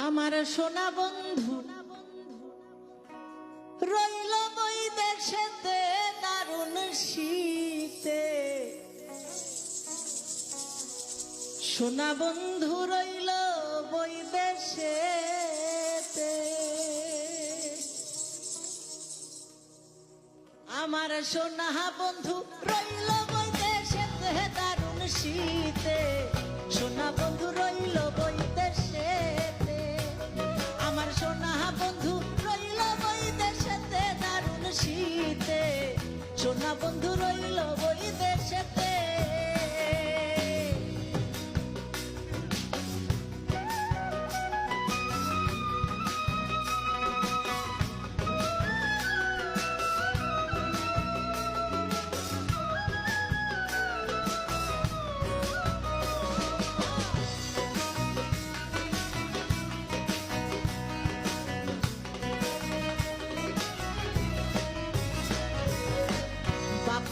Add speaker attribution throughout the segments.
Speaker 1: আমার সোনা বন্ধু রইল বই দেশেতে দারুণ শীতে। সোনা বন্ধু রইল বই দেশেতে, আমার সোনা বন্ধু রইল বই দেশেতে দারুণ শীতে। সোনা বন্ধু রইল বই দেশেতে, আমার সোনা বন্ধু রইল বই দেশেতে দারুণ শীতে। সোনা বন্ধু রইল বই দেশেতে।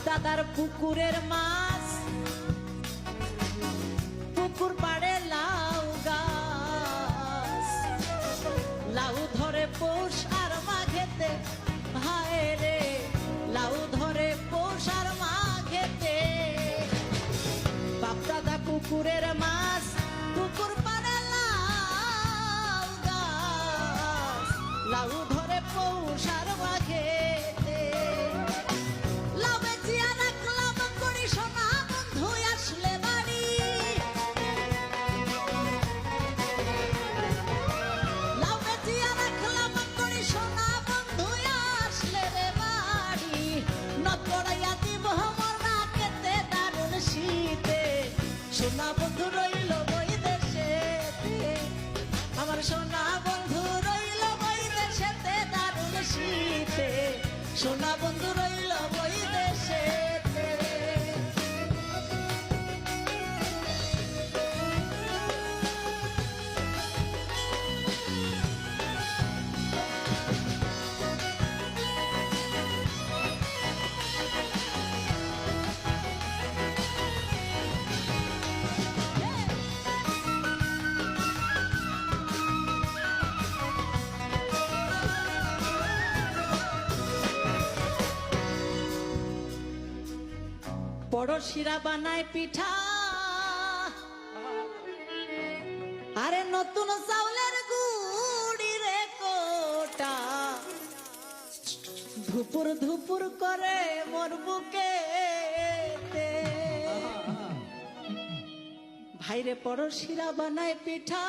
Speaker 1: দাদার পুকুরের মাছ পুকুর পাড়ে লাউ গাছ, লাউ ধরে পৌষ আর মাঘেতে। হায় রে লাউ ধরে পৌষ আর মাঘেতে। বাপ দাদা পুকুরের মাছ পুকুর পাড়ে লাউ গাছ, লাউ ধরে পৌষ আর মাঘেতে। সোনা বন্ধু রইল বই দেশেতে, আমার সোনা বন্ধু রইল বই দেশেতে দারুণ শীতে। সোনা বন্ধু রইল বই দেশেতে। পড়শিরা বানায় পিঠা, আরে নতুন চাউলের গুড়ি রে কোটা। ধুপুর ধুপুর করে মোর বুকে। ভাইরে পড়শিরা বানায় পিঠা,